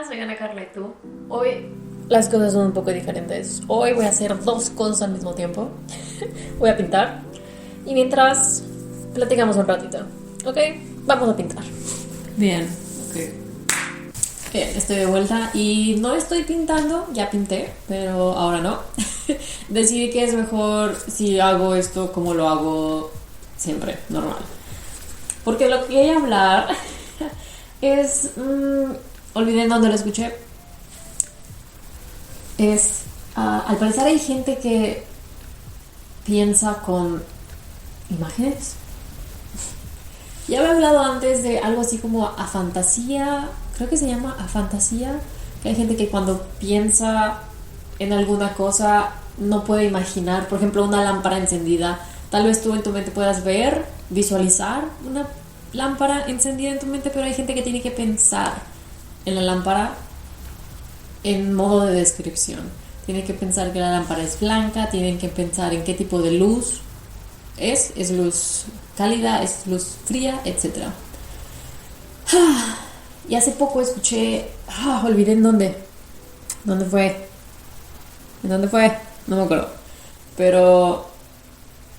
Soy Ana Carla y tú. Hoy las cosas son un poco diferentes. Hoy voy a hacer dos cosas al mismo tiempo. Voy a pintar y mientras platicamos un ratito. ¿Ok? Vamos a pintar. Bien, ok. Bien, estoy de vuelta y no estoy pintando, ya pinté, pero ahora no. Decidí que es mejor si hago esto como lo hago siempre, normal. Porque lo que quería hablar es... olvidé dónde lo escuché. Al parecer hay gente que piensa con imágenes. Ya había hablado antes de algo así como afantasía, creo que se llama afantasía, que hay gente que cuando piensa en alguna cosa no puede imaginar, por ejemplo, una lámpara encendida. Tal vez tú en tu mente puedas ver, visualizar una lámpara encendida en tu mente, pero hay gente que tiene que pensar en la lámpara en modo de descripción. Tienen que pensar que la lámpara es blanca, tienen que pensar en qué tipo de luz es luz cálida, es luz fría, etc. Y hace poco escuché, olvidé en dónde fue, no me acuerdo, pero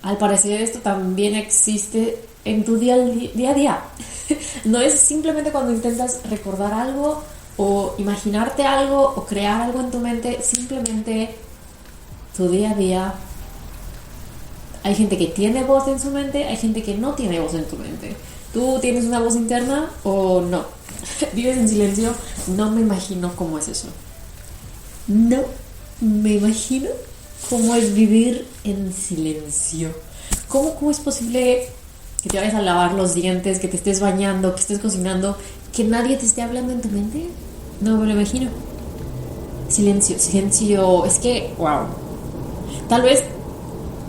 al parecer esto también existe en tu día a día. No es simplemente cuando intentas recordar algo o imaginarte algo o crear algo en tu mente, simplemente tu día a día. Hay gente que tiene voz en su mente, hay gente que no tiene voz en tu mente. ¿Tú tienes una voz interna o no? ¿Vives en silencio? No me imagino cómo es eso. No me imagino cómo es vivir en silencio. ¿Cómo es posible que te vayas a lavar los dientes, que te estés bañando, que estés cocinando, que nadie te esté hablando en tu mente? No me lo imagino. Silencio, es que, wow. Tal vez,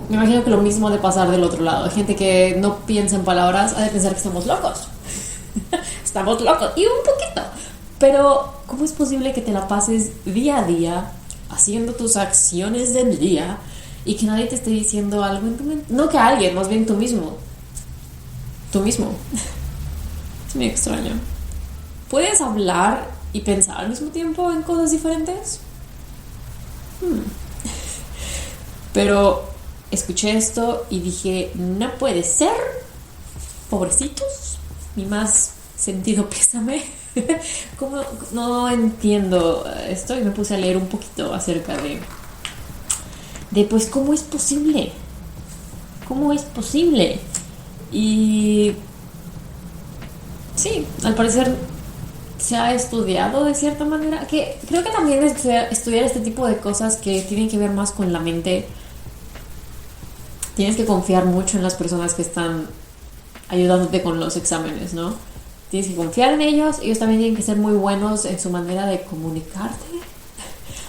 me imagino que lo mismo de pasar del otro lado. Hay gente que no piensa en palabras, ha de pensar que estamos locos. Estamos locos, y un poquito. Pero, ¿cómo es posible que te la pases día a día haciendo tus acciones del día y que nadie te esté diciendo algo en tu mente? No que alguien, más bien tú mismo. Tú mismo. Es muy extraño. ¿Puedes hablar y pensar al mismo tiempo en cosas diferentes? Pero escuché esto y dije, no puede ser. Pobrecitos. Mi más sentido pésame. ¿Cómo? No entiendo esto y me puse a leer un poquito acerca de pues cómo es posible. ¿Cómo es posible? Y sí, al parecer se ha estudiado de cierta manera, que creo que también estudiar este tipo de cosas que tienen que ver más con la mente. Tienes que confiar mucho en las personas que están ayudándote con los exámenes, ¿no? Tienes que confiar en ellos también tienen que ser muy buenos en su manera de comunicarte.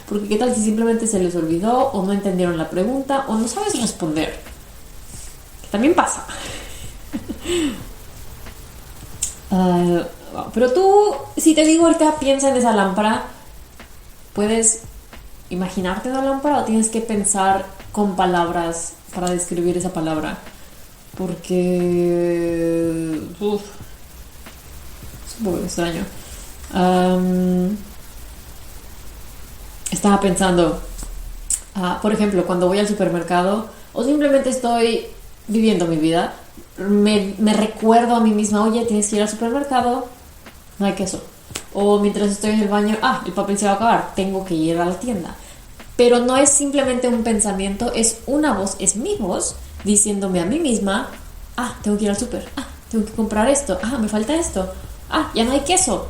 Porque qué tal si simplemente se les olvidó o no entendieron la pregunta o no sabes responder. También pasa. Pero tú, si te digo ahorita piensa en esa lámpara, ¿puedes imaginarte una lámpara o tienes que pensar con palabras para describir esa palabra? Porque es un poco extraño. Estaba pensando, por ejemplo, cuando voy al supermercado o simplemente estoy viviendo mi vida, me recuerdo a mí misma, oye, tienes que ir al supermercado, no hay queso. O mientras estoy en el baño, el papel se va a acabar, tengo que ir a la tienda. Pero no es simplemente un pensamiento, es una voz, es mi voz diciéndome a mí misma, tengo que ir al súper, tengo que comprar esto, me falta esto, ya no hay queso.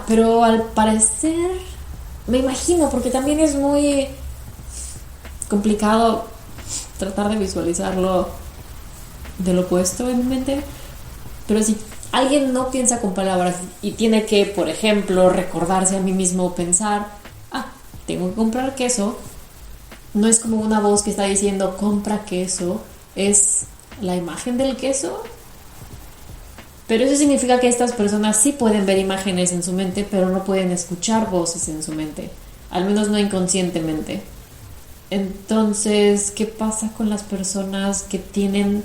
Pero al parecer, me imagino, porque también es muy complicado tratar de visualizarlo del opuesto en mi mente. Pero si alguien no piensa con palabras y tiene que, por ejemplo, recordarse a mí mismo, pensar, tengo que comprar queso, no es como una voz que está diciendo compra queso, es la imagen del queso. Pero eso significa que estas personas sí pueden ver imágenes en su mente, pero no pueden escuchar voces en su mente, al menos no inconscientemente. Entonces, ¿qué pasa con las personas que tienen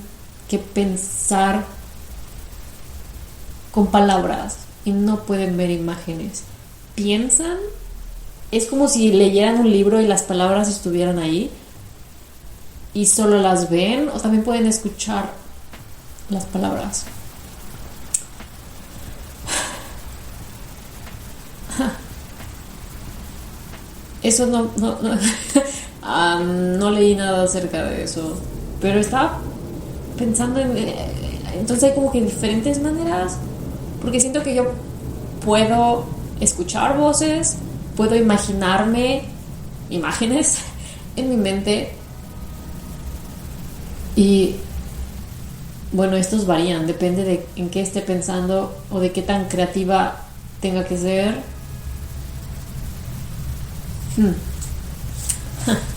que pensar con palabras? y no pueden ver imágenes. Piensan, es como si leyeran un libro y las palabras estuvieran ahí y solo las ven, o también pueden escuchar las palabras. Eso no leí nada acerca de eso, pero estaba pensando en... entonces hay como que diferentes maneras, porque siento que yo puedo escuchar voces, puedo imaginarme imágenes en mi mente y bueno, estos varían, depende de en qué esté pensando o de qué tan creativa tenga que ser.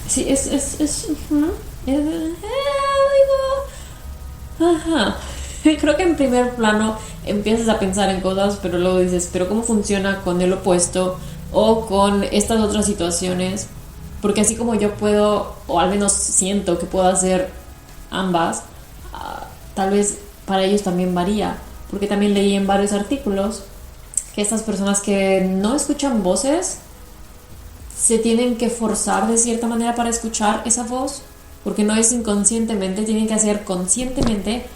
Sí, ajá. Creo que en primer plano empiezas a pensar en cosas, pero luego dices, pero ¿cómo funciona con el opuesto o con estas otras situaciones? Porque así como yo puedo, o al menos siento que puedo hacer ambas, tal vez para ellos también varía, porque también leí en varios artículos que estas personas que no escuchan voces se tienen que forzar de cierta manera para escuchar esa voz, porque no es inconscientemente, tienen que hacer conscientemente,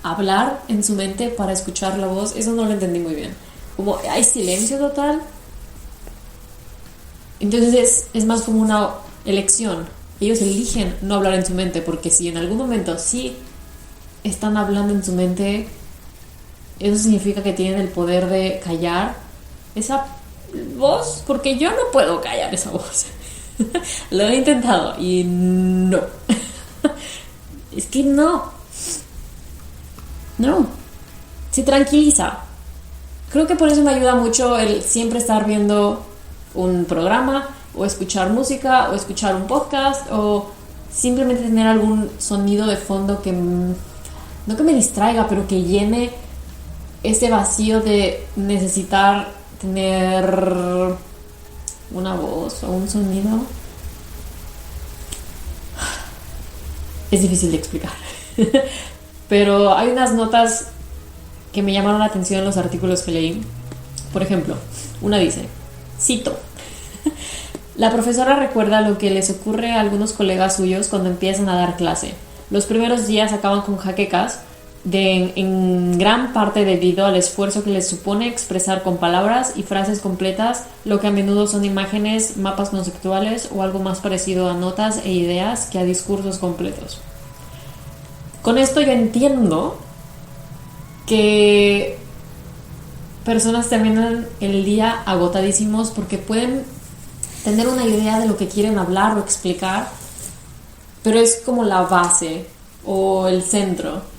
hablar en su mente para escuchar la voz. Eso no lo entendí muy bien, como hay silencio total, entonces es más como una elección. Ellos eligen no hablar en su mente, porque si en algún momento sí están hablando en su mente, eso significa que tienen el poder de callar esa voz, porque yo no puedo callar esa voz. Lo he intentado y no. Es que no se tranquiliza. Creo que por eso me ayuda mucho el siempre estar viendo un programa o escuchar música o escuchar un podcast o simplemente tener algún sonido de fondo que no que me distraiga, pero que llene ese vacío de necesitar tener una voz o un sonido. Es difícil de explicar. Pero hay unas notas que me llamaron la atención en los artículos que leí. Por ejemplo, una dice, cito: la profesora recuerda lo que les ocurre a algunos colegas suyos cuando empiezan a dar clase. Los primeros días acaban con jaquecas, en gran parte debido al esfuerzo que les supone expresar con palabras y frases completas lo que a menudo son imágenes, mapas conceptuales o algo más parecido a notas e ideas que a discursos completos. Con esto yo entiendo que personas terminan el día agotadísimos porque pueden tener una idea de lo que quieren hablar o explicar, pero es como la base o el centro.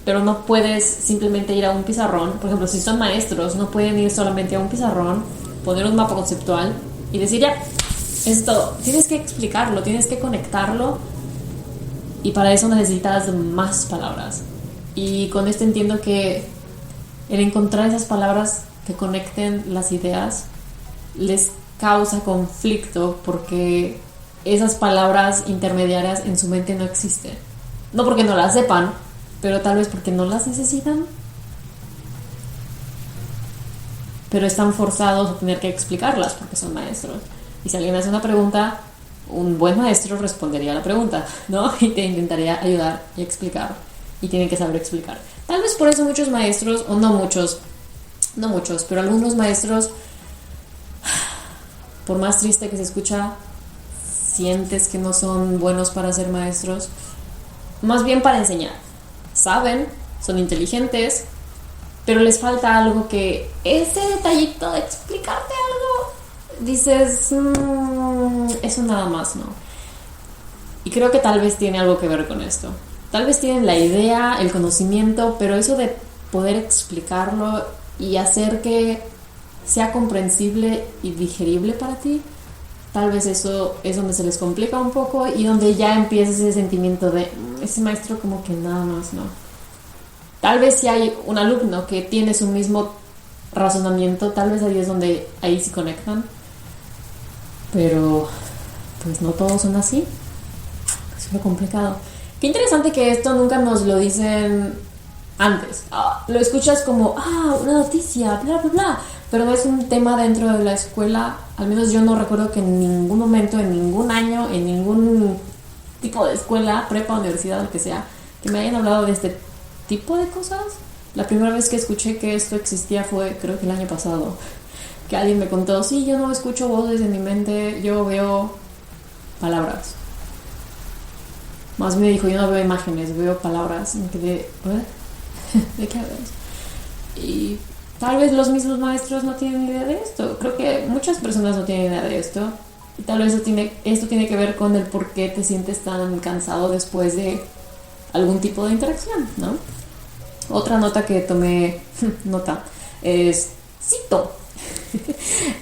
Pero no puedes simplemente ir a un pizarrón. Por ejemplo, si son maestros, no pueden ir solamente a un pizarrón, poner un mapa conceptual y decir ya, es todo. Tienes que explicarlo, tienes que conectarlo, y para eso necesitas más palabras. Y con esto entiendo que el encontrar esas palabras que conecten las ideas les causa conflicto, porque esas palabras intermediarias en su mente no existen. No porque no las sepan, pero tal vez porque no las necesitan, pero están forzados a tener que explicarlas porque son maestros. Y si alguien hace una pregunta, un buen maestro respondería a la pregunta, ¿no? Y te intentaría ayudar y explicar, y tienen que saber explicar. Tal vez por eso muchos maestros, o no muchos, pero algunos maestros, por más triste que se escucha, sientes que no son buenos para ser maestros, más bien para enseñar. Saben, son inteligentes, pero les falta algo, que ese detallito de explicarte algo, dices, eso nada más no. Y creo que tal vez tiene algo que ver con esto. Tal vez tienen la idea, el conocimiento, pero eso de poder explicarlo y hacer que sea comprensible y digerible para ti, tal vez eso es donde se les complica un poco y donde ya empieza ese sentimiento de ese maestro como que nada más no. Tal vez si hay un alumno que tiene su mismo razonamiento, tal vez ahí es donde ahí sí conectan, pero pues no todos son así. Es muy complicado. Qué interesante que esto nunca nos lo dicen antes. Lo escuchas como, una noticia, bla, bla, bla, pero no es un tema dentro de la escuela. Al menos yo no recuerdo que en ningún momento, en ningún año, en ningún tipo de escuela, prepa, universidad, lo que sea, que me hayan hablado de este tipo de cosas. La primera vez que escuché que esto existía fue, creo que el año pasado, que alguien me contó, sí, yo no escucho voces en mi mente, yo veo palabras. Más me dijo, yo no veo imágenes, veo palabras. Y me quedé, ¿de qué hablas? Y tal vez los mismos maestros no tienen idea de esto. Creo que muchas personas no tienen idea de esto. Y tal vez esto tiene que ver con el por qué te sientes tan cansado después de algún tipo de interacción, ¿no? Otra nota que tomé es, cito,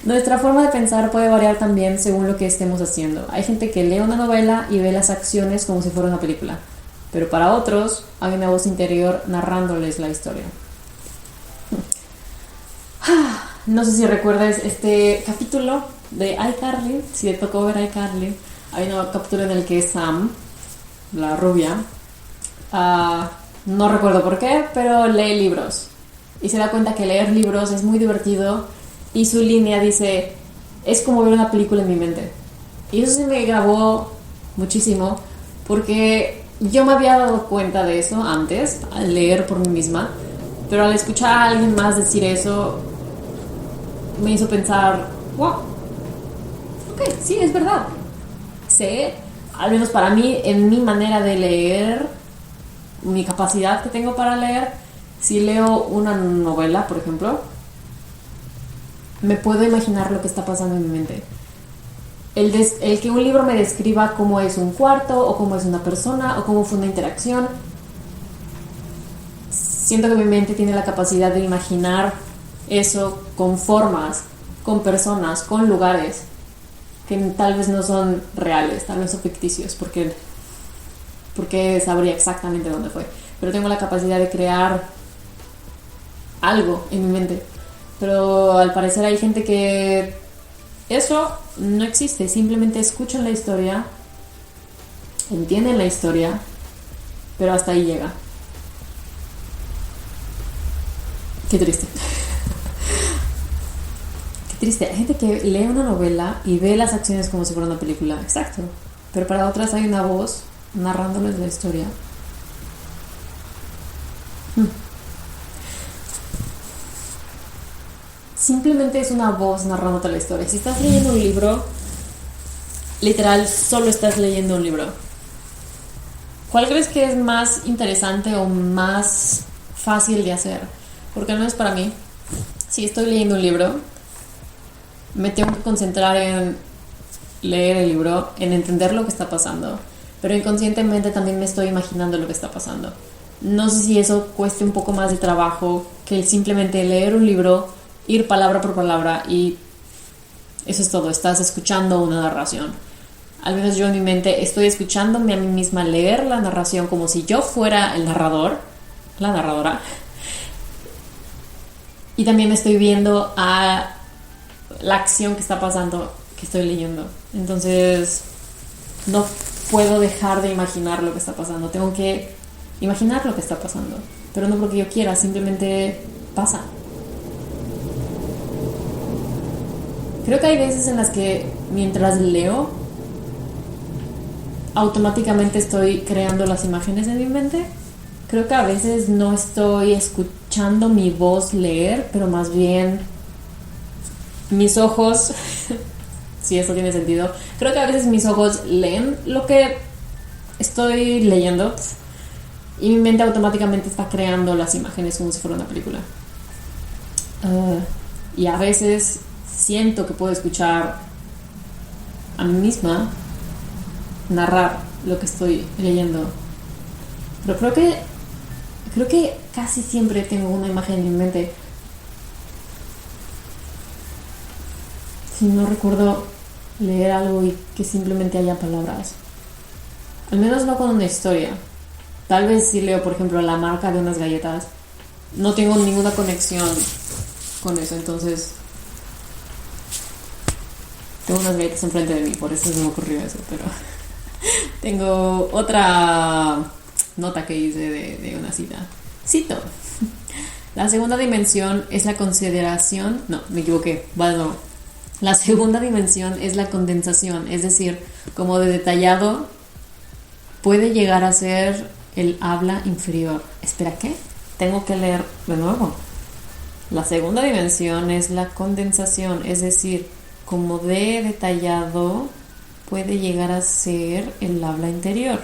nuestra forma de pensar puede variar también según lo que estemos haciendo. Hay gente que lee una novela y ve las acciones como si fuera una película, pero para otros hay una voz interior narrándoles la historia. No sé si recuerdas este capítulo de iCarly, si te tocó ver iCarly. Hay un capítulo en el que Sam, la rubia, no recuerdo por qué, pero lee libros y se da cuenta que leer libros es muy divertido, y su línea dice, es como ver una película en mi mente. Y eso se me grabó muchísimo porque yo me había dado cuenta de eso antes al leer por mí misma, pero al escuchar a alguien más decir eso me hizo pensar, wow, ok, sí, es verdad. Sé, al menos para mí, en mi manera de leer, mi capacidad que tengo para leer, si leo una novela, por ejemplo, me puedo imaginar lo que está pasando en mi mente. El que un libro me describa cómo es un cuarto, o cómo es una persona, o cómo fue una interacción, siento que mi mente tiene la capacidad de imaginar eso con formas, con personas, con lugares que tal vez no son reales, tal vez son ficticios, porque sabría exactamente dónde fue, pero tengo la capacidad de crear algo en mi mente. Pero al parecer hay gente que eso no existe, simplemente escuchan la historia, entienden la historia, pero hasta ahí llega. Qué triste. Qué triste. Hay gente que lee una novela y ve las acciones como si fuera una película. Exacto. Pero para otras hay una voz narrándoles la historia. Simplemente es una voz narrándote la historia. Si estás leyendo un libro, literal, solo estás leyendo un libro. ¿Cuál crees que es más interesante o más fácil de hacer? Porque no es para mí. Si estoy leyendo un libro, me tengo que concentrar en leer el libro, en entender lo que está pasando, pero inconscientemente también me estoy imaginando lo que está pasando. No sé si eso cueste un poco más de trabajo que el simplemente leer un libro, ir palabra por palabra, y eso es todo. Estás escuchando una narración. Al menos yo en mi mente estoy escuchándome a mí misma leer la narración como si yo fuera el narrador, la narradora, y también estoy viendo a la acción que está pasando, que estoy leyendo. Entonces no puedo dejar de imaginar lo que está pasando. Tengo que imaginar lo que está pasando, pero no porque yo quiera, simplemente pasa. Creo que hay veces en las que mientras leo, automáticamente estoy creando las imágenes en mi mente. Creo que a veces no estoy escuchando mi voz leer, pero más bien mis ojos, si eso tiene sentido, creo que a veces mis ojos leen lo que estoy leyendo y mi mente automáticamente está creando las imágenes como si fuera una película. Y a veces siento que puedo escuchar a mí misma narrar lo que estoy leyendo, pero creo que casi siempre tengo una imagen en mi mente. Si no recuerdo leer algo y que simplemente haya palabras, al menos no con una historia. Tal vez si leo, por ejemplo, la marca de unas galletas, no tengo ninguna conexión con eso, entonces tengo unas galletas enfrente de mí, por eso se me ocurrió eso. Pero tengo otra nota que hice de una cita. Cito. La segunda dimensión es la consideración... No, me equivoqué. Bueno, la segunda dimensión es la condensación, es decir, como de detallado puede llegar a ser el habla inferior. Espera, ¿qué? Tengo que leer de nuevo. La segunda dimensión es la condensación, es decir, como de detallado puede llegar a ser el habla interior.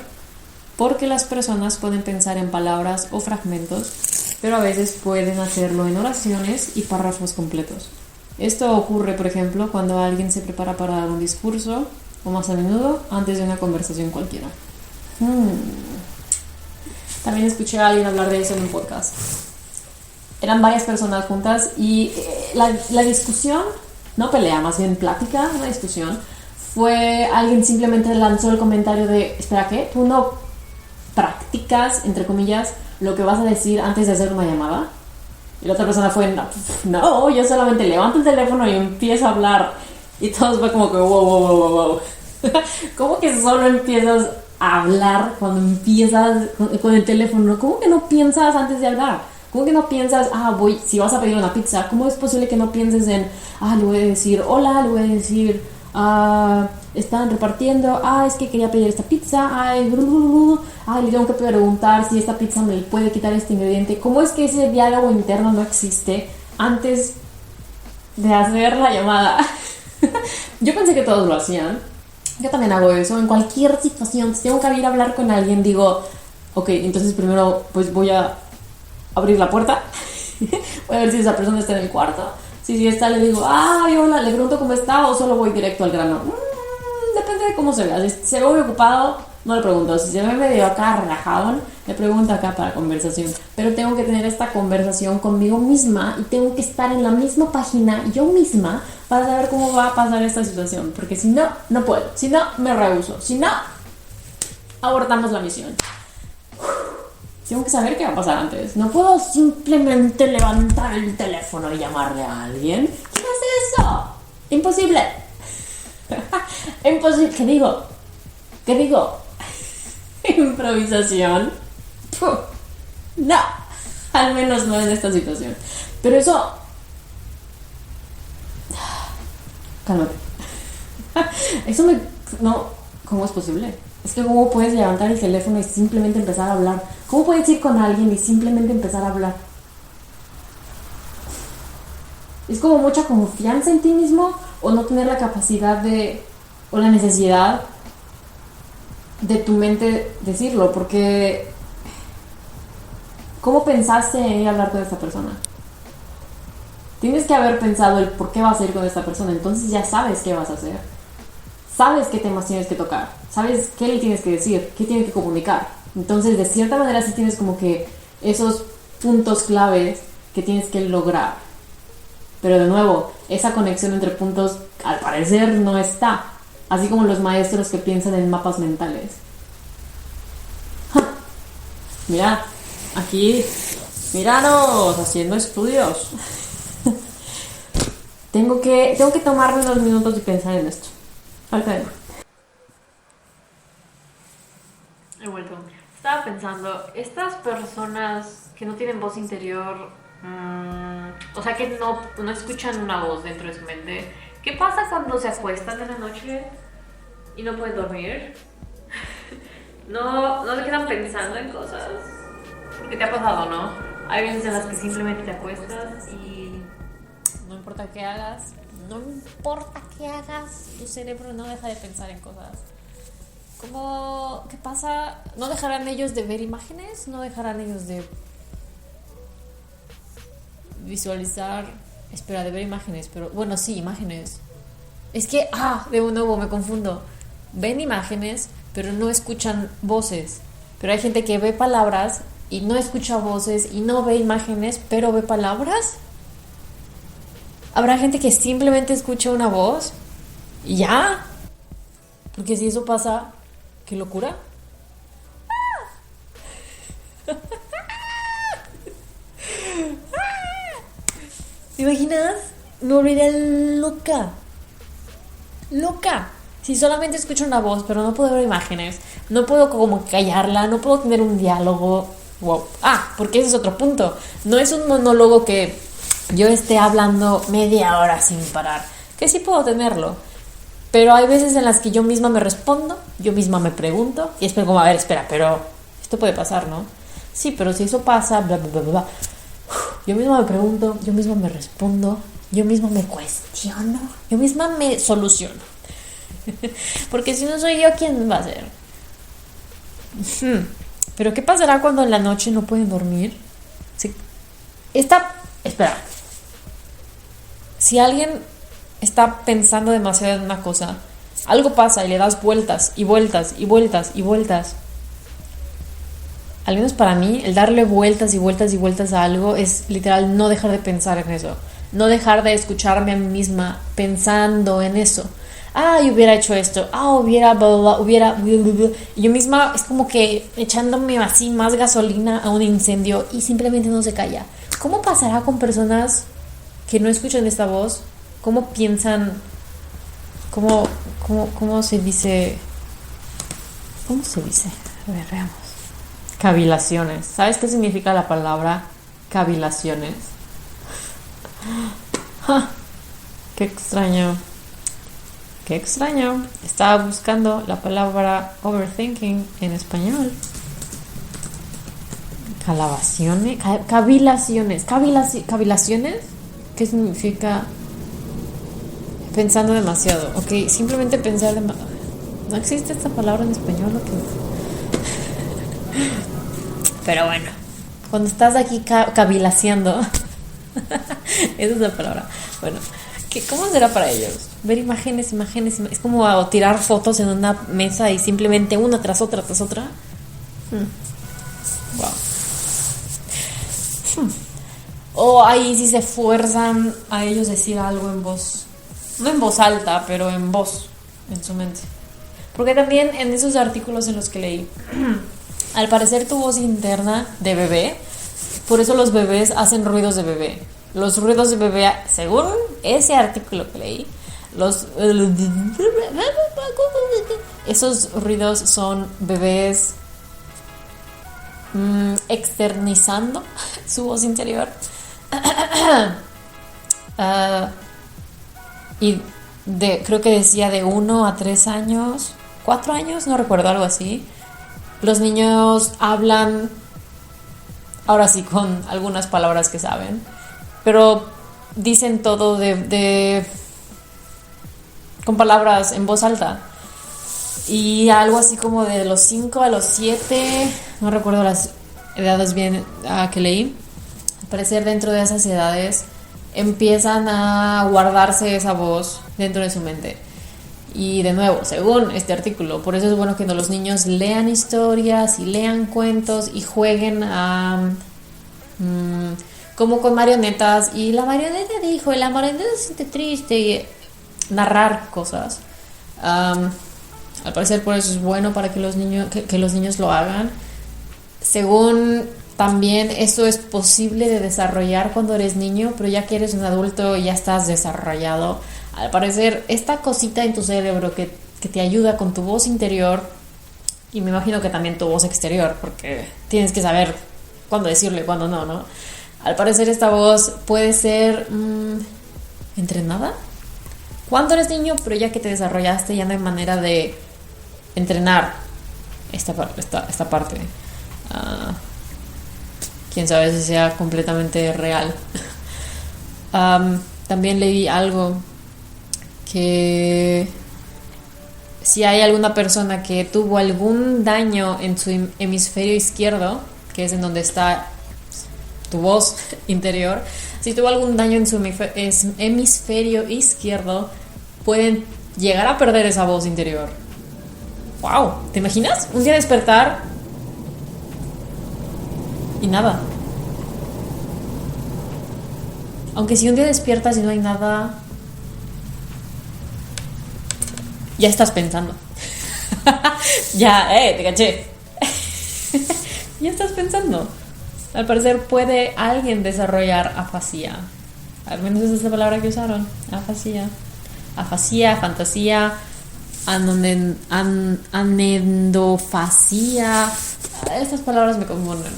Porque las personas pueden pensar en palabras o fragmentos, pero a veces pueden hacerlo en oraciones y párrafos completos. Esto ocurre, por ejemplo, cuando alguien se prepara para dar un discurso, o más a menudo, antes de una conversación cualquiera. También escuché a alguien hablar de eso en un podcast. Eran varias personas juntas y la discusión, no pelea, más bien plática, una discusión, fue alguien simplemente lanzó el comentario de, espera, ¿qué? ¿Tú no practicas, entre comillas, lo que vas a decir antes de hacer una llamada? Y la otra persona fue, no, yo solamente levanto el teléfono y empiezo a hablar. Y todos fue como que, wow. ¿Cómo que solo empiezas a hablar cuando empiezas con el teléfono? ¿Cómo que no piensas antes de hablar? ¿Cómo que no piensas, si vas a pedir una pizza, ¿cómo es posible que no pienses en, le voy a decir hola, le voy a decir, están repartiendo, es que quería pedir esta pizza, le tengo que preguntar si esta pizza me puede quitar este ingrediente? ¿Cómo es que ese diálogo interno no existe antes de hacer la llamada? Yo pensé que todos lo hacían. Yo también hago eso en cualquier situación. Si tengo que ir a hablar con alguien, digo, ok, entonces primero pues voy a abrir la puerta, voy a ver si esa persona está en el cuarto. Si está, le digo, hola, le pregunto cómo está, o solo voy directo al grano. Depende de cómo se vea. Si se ve muy ocupado, no le pregunto. Si se ve medio acá relajado, le pregunto acá para conversación. Pero tengo que tener esta conversación conmigo misma y tengo que estar en la misma página yo misma para saber cómo va a pasar esta situación. Porque si no, no puedo. Si no, me rehúso. Si no, abortamos la misión. Tengo que saber qué va a pasar antes. No puedo simplemente levantar el teléfono y llamarle a alguien. ¿Quién hace eso? Imposible. Imposible. ¿Qué digo? Improvisación. No. Al menos no en esta situación. Pero eso... Cálmate. Eso me... No. ¿Cómo es posible? Es que ¿cómo puedes levantar el teléfono y simplemente empezar a hablar? ¿Cómo puedes ir con alguien y simplemente empezar a hablar? Es como mucha confianza en ti mismo o no tener la capacidad o la necesidad de tu mente decirlo, porque ¿cómo pensaste en ir a hablar con esta persona? Tienes que haber pensado el por qué vas a ir con esta persona, entonces ya sabes qué vas a hacer. Sabes qué temas tienes que tocar, sabes qué le tienes que decir, qué tienes que comunicar. Entonces, de cierta manera, sí tienes como que esos puntos claves que tienes que lograr. Pero de nuevo, esa conexión entre puntos, al parecer, no está. Así como los maestros que piensan en mapas mentales. Mira, aquí, míranos, haciendo estudios. Tengo que tomarme unos minutos y pensar en esto. He vuelto. Estaba pensando, estas personas que no tienen voz interior, o sea que no escuchan una voz dentro de su mente, ¿qué pasa cuando se acuestan en la noche y no pueden dormir? ¿No se quedan pensando en cosas? Porque te ha pasado, ¿no? Hay veces en las que simplemente te acuestas y no importa qué hagas, tu cerebro no deja de pensar en cosas. ¿Qué pasa? ¿No dejarán ellos de ver imágenes? ¿No dejarán ellos de visualizar? Espera, de ver imágenes, pero bueno, sí, imágenes. Es que, de nuevo me confundo. Ven imágenes, pero no escuchan voces. Pero hay gente que ve palabras y no escucha voces y no ve imágenes, pero ve palabras. ¿Habrá gente que simplemente escucha una voz y ya? Porque si eso pasa, ¿qué locura? ¿Te imaginas? Me volvería loca. Si solamente escucho una voz, pero no puedo ver imágenes, no puedo como callarla, no puedo tener un diálogo. Wow. Porque ese es otro punto. No es un monólogo que yo esté hablando media hora sin parar, que sí puedo tenerlo, pero hay veces en las que yo misma me respondo, yo misma me pregunto y espero como, a ver, espera, pero esto puede pasar, ¿no? Sí, pero si eso pasa, bla, bla, bla, bla. Yo misma me pregunto, yo misma me respondo, yo misma me cuestiono, yo misma me soluciono. Porque si no soy yo, ¿quién va a ser? Pero ¿qué pasará cuando en la noche no pueden dormir? Sí. Espera. Si alguien está pensando demasiado en una cosa, algo pasa y le das vueltas y vueltas y vueltas y vueltas. Al menos para mí, el darle vueltas y vueltas y vueltas a algo es literal no dejar de pensar en eso. No dejar de escucharme a mí misma pensando en eso. Yo hubiera hecho esto. Hubiera, bla, bla, hubiera. Bla, bla, bla. Y yo misma es como que echándome así más gasolina a un incendio y simplemente no se calla. ¿Cómo pasará con personas que no escuchan esta voz? ¿Cómo piensan? ¿Cómo se dice? ¿Cómo se dice? A ver, veamos. Cavilaciones. ¿Sabes qué significa la palabra cavilaciones? Qué extraño. Qué extraño. Estaba buscando la palabra overthinking en español. Cavilaciones. ¿Cavilaciones? ¿Qué significa? Pensando demasiado. Ok, simplemente pensar demasiado. No existe esta palabra en español, ¿o qué? Pero bueno, cuando estás aquí cavilaciando, esa es la palabra. Bueno, ¿cómo será para ellos? Ver imágenes, es como tirar fotos en una mesa y simplemente una tras otra, tras otra. Wow. O ahí sí se fuerzan a ellos decir algo en voz, no en voz alta, pero en voz, en su mente. Porque también en esos artículos en los que leí, al parecer tu voz interna de bebé, por eso los bebés hacen ruidos de bebé. Los ruidos de bebé, según ese artículo que leí, esos ruidos son bebés externizando su voz interior. Creo que decía de 1 a 3 años, 4 años, no recuerdo, algo así. Los niños hablan, ahora sí, con algunas palabras que saben, pero dicen todo con palabras en voz alta. Y algo así como de los 5 a los 7, no recuerdo las edades bien que leí. Al parecer dentro de esas edades empiezan a guardarse esa voz dentro de su mente. Y de nuevo, según este artículo, por eso es bueno que los niños lean historias y lean cuentos y jueguen a como con marionetas, y la marioneta dijo, y la marioneta se siente triste, y narrar cosas. Al parecer por eso es bueno para que los niños lo hagan. Según también eso es posible de desarrollar cuando eres niño, pero ya que eres un adulto ya estás desarrollado. Al parecer esta cosita en tu cerebro que te ayuda con tu voz interior, y me imagino que también tu voz exterior, porque tienes que saber cuándo decirle y cuándo no, ¿no? Al parecer esta voz puede ser entrenada cuando eres niño, pero ya que te desarrollaste ya no hay manera de entrenar esta parte. Quién sabe si sea completamente real. También leí algo que si hay alguna persona que tuvo algún daño en su hemisferio izquierdo, que es en donde está tu voz interior, si tuvo algún daño en su hemisferio izquierdo, pueden llegar a perder esa voz interior. ¡Wow! ¿Te imaginas? Un día despertar y nada. Aunque si un día despiertas y no hay nada, ya estás pensando. Ya, te caché. Ya estás pensando. Al parecer puede alguien desarrollar afasia. Al menos esa es la palabra que usaron. Afasia. Afasia, fantasía, anendofasia. Estas palabras me confunden.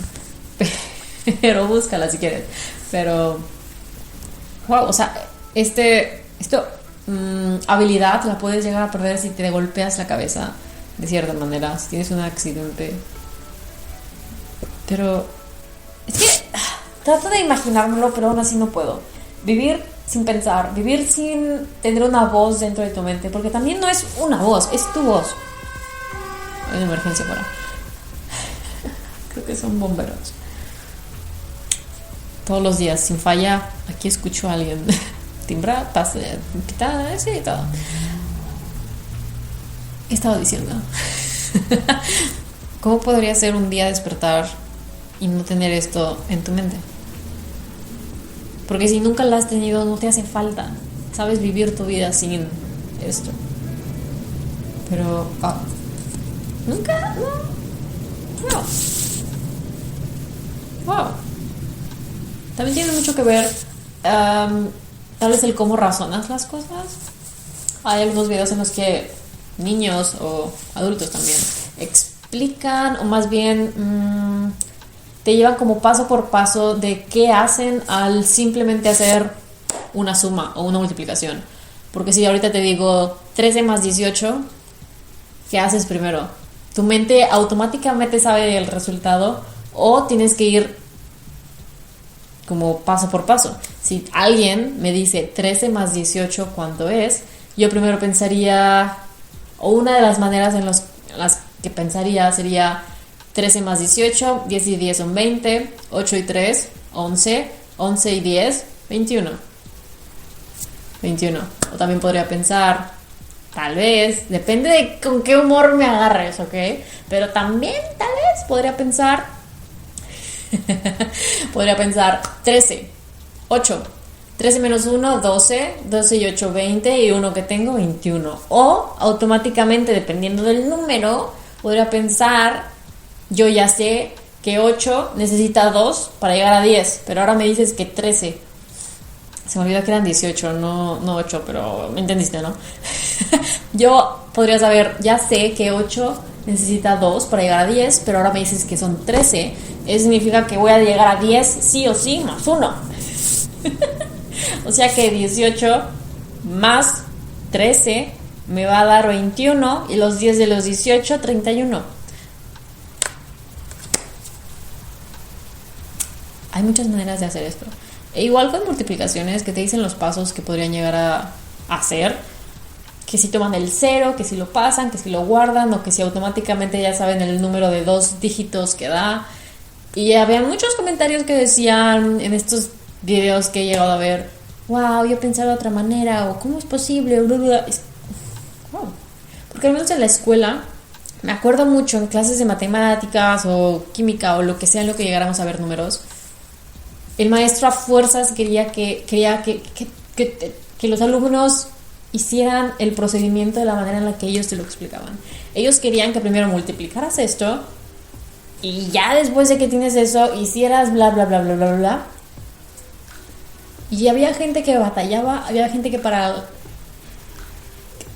pero búscala si quieres. Pero, wow, o sea, habilidad la puedes llegar a perder si te golpeas la cabeza de cierta manera, si tienes un accidente. Pero es que trato de imaginármelo, pero aún así no puedo. Vivir sin pensar, vivir sin tener una voz dentro de tu mente, porque también no es una voz, es tu voz. Hay una emergencia por ahí. Creo que son bomberos. Todos los días, sin falla, aquí escucho a alguien timbrar, pitar, sí, todo. ¿Qué estaba diciendo? ¿Cómo podría ser un día despertar y no tener esto en tu mente? Porque si nunca la has tenido, no te hace falta. Sabes vivir tu vida sin esto. Pero, nunca, no. Wow. También tiene mucho que ver, tal vez el cómo razonas las cosas. Hay algunos videos en los que niños o adultos también explican, o más bien te llevan como paso por paso de qué hacen al simplemente hacer una suma o una multiplicación. Porque si ahorita te digo 13 más 18, ¿qué haces primero? Tu mente automáticamente sabe el resultado, o tienes que ir como paso por paso. Si alguien me dice 13 más 18, ¿cuánto es? Yo primero pensaría, o una de las maneras en las que pensaría sería 13 más 18, 10 y 10 son 20, 8 y 3, 11, 11 y 10, 21. 21. O también podría pensar, tal vez, depende de con qué humor me agarres, ¿ok? Pero también tal vez podría pensar 13, 8, 13 menos 1, 12, 12 y 8, 20, y uno que tengo, 21. O automáticamente, dependiendo del número, podría pensar, yo ya sé que 8 necesita 2 para llegar a 10, pero ahora me dices que 13. Se me olvidó que eran 18, no 8, pero me entendiste, ¿no? Yo podría saber, ya sé que 8 necesita 2 para llegar a 10, pero ahora me dices que son 13. Eso significa que voy a llegar a 10 sí o sí más 1. O sea que 18 más 13 me va a dar 21, y los 10 de los 18, 31. Hay muchas maneras de hacer esto. E igual con multiplicaciones que te dicen los pasos que podrían llegar a hacer. Que si toman el 0, que si lo pasan, que si lo guardan, o que si automáticamente ya saben el número de 2 dígitos que da. Y había muchos comentarios que decían en estos videos que he llegado a ver, wow, yo pensaba de otra manera, o cómo es posible, bla, bla. Wow. Porque al menos en la escuela, me acuerdo mucho en clases de matemáticas o química o lo que sea en lo que llegáramos a ver números, el maestro a fuerzas quería que los alumnos hicieran el procedimiento de la manera en la que ellos te lo explicaban. Ellos querían que primero multiplicaras esto, y ya después de que tienes eso, hicieras bla, bla, bla, bla, bla, bla. Y había gente que batallaba, había gente que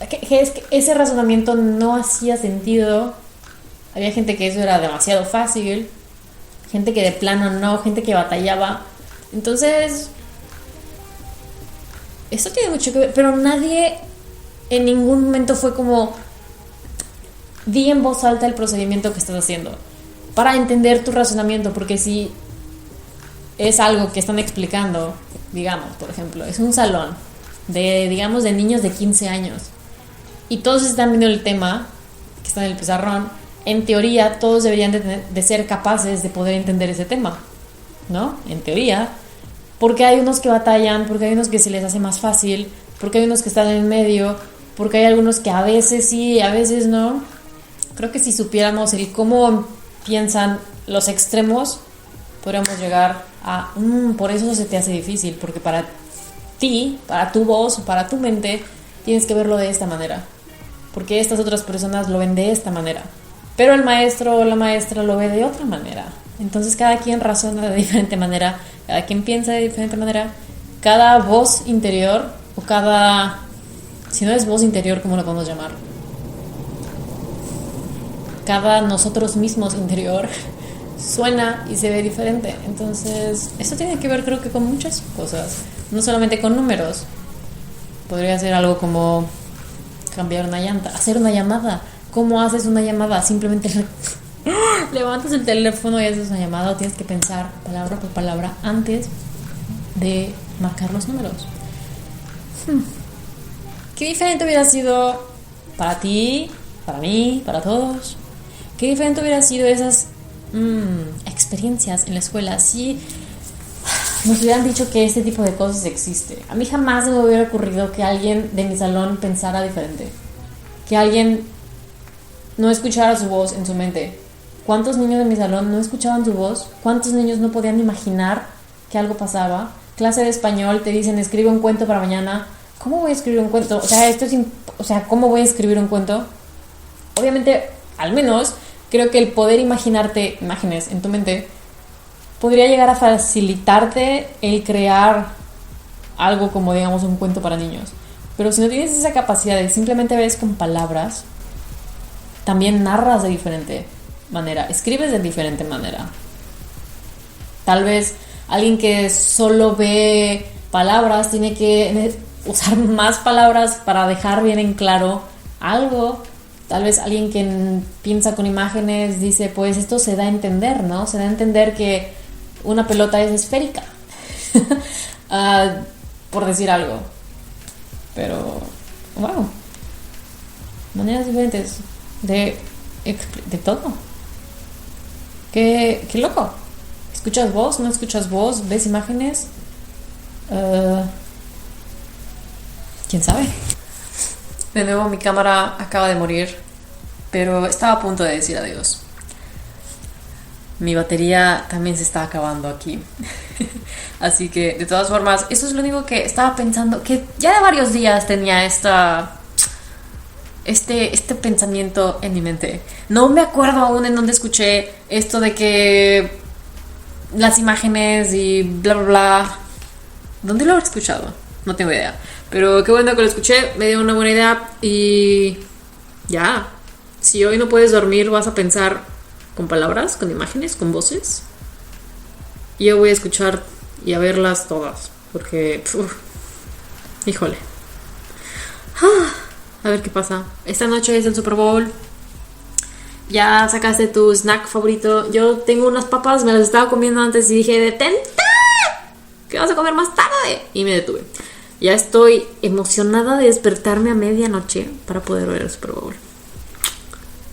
que ese razonamiento no hacía sentido. Había gente que eso era demasiado fácil, gente que de plano no, gente que batallaba. Entonces, esto tiene mucho que ver, pero nadie en ningún momento fue como, di en voz alta el procedimiento que estás haciendo para entender tu razonamiento. Porque si es algo que están explicando, digamos, por ejemplo, es un salón de niños de 15 años y todos están viendo el tema que está en el pizarrón, en teoría todos deberían de ser capaces de poder entender ese tema, ¿no? En teoría, porque hay unos que batallan, porque hay unos que se les hace más fácil, porque hay unos que están en el medio, porque hay algunos que a veces sí, a veces no. Creo que si supiéramos el cómo piensan los extremos, podríamos llegar a por eso se te hace difícil, porque para ti, para tu voz, para tu mente, tienes que verlo de esta manera, porque estas otras personas lo ven de esta manera, pero el maestro o la maestra lo ve de otra manera. Entonces cada quien razona de diferente manera, cada quien piensa de diferente manera, cada voz interior, o cada, si no es voz interior, ¿cómo lo podemos llamar? Cada nosotros mismos interior suena y se ve diferente. Entonces, eso tiene que ver, creo que con muchas cosas, no solamente con números. Podría ser algo como cambiar una llanta, hacer una llamada. ¿Cómo haces una llamada? Simplemente levantas el teléfono y haces una llamada, o tienes que pensar palabra por palabra antes de marcar los números. ¿Qué diferente hubiera sido para ti, para mí, para todos? ¿Qué diferente hubiera sido esas experiencias en la escuela si nos hubieran dicho que este tipo de cosas existe? A mí jamás me hubiera ocurrido que alguien de mi salón pensara diferente, que alguien no escuchara su voz en su mente. ¿Cuántos niños de mi salón no escuchaban su voz? ¿Cuántos niños no podían imaginar que algo pasaba? Clase de español, te dicen escribe un cuento para mañana. ¿Cómo voy a escribir un cuento? ¿Cómo voy a escribir un cuento? Obviamente, al menos creo que el poder imaginarte imágenes en tu mente podría llegar a facilitarte el crear algo como, digamos, un cuento para niños. Pero si no tienes esa capacidad de simplemente ves con palabras, también narras de diferente manera, escribes de diferente manera. Tal vez alguien que solo ve palabras tiene que usar más palabras para dejar bien en claro algo. Tal vez alguien que piensa con imágenes dice, pues esto se da a entender, ¿no? Se da a entender que una pelota es esférica. Por decir algo. Pero, wow. Maneras diferentes de todo. Qué loco. ¿Escuchas voz? ¿No escuchas voz? ¿Ves imágenes? ¿Quién sabe? De nuevo mi cámara acaba de morir, pero estaba a punto de decir adiós. Mi batería también se está acabando aquí. Así que, de todas formas, eso es lo único que estaba pensando, que ya de varios días tenía este pensamiento en mi mente. No me acuerdo aún en dónde escuché esto de que las imágenes y bla bla bla. ¿Dónde lo habré escuchado? No tengo idea. Pero qué bueno que lo escuché, me dio una buena idea. Y ya, si hoy no puedes dormir, vas a pensar con palabras, con imágenes, con voces. Y yo voy a escuchar y a verlas todas, porque híjole. A ver qué pasa. Esta noche es el Super Bowl. Ya sacaste tu snack favorito. Yo tengo unas papas, me las estaba comiendo antes y dije, detente, ¿qué vas a comer más tarde? Y me detuve. Ya estoy emocionada de despertarme a medianoche para poder ver el Super Bowl.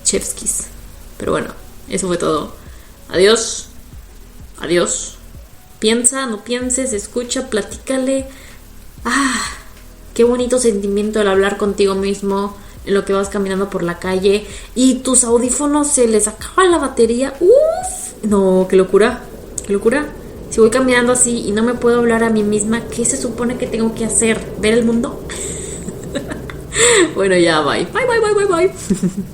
Chef's kiss. Pero bueno, eso fue todo. Adiós. Adiós. Piensa, no pienses, escucha, platícale. Qué bonito sentimiento el hablar contigo mismo en lo que vas caminando por la calle y tus audífonos se les acaba la batería. No, qué locura. Qué locura. Si voy caminando así y no me puedo hablar a mí misma, ¿qué se supone que tengo que hacer? ¿Ver el mundo? Bueno, ya, bye. Bye, bye, bye, bye, bye.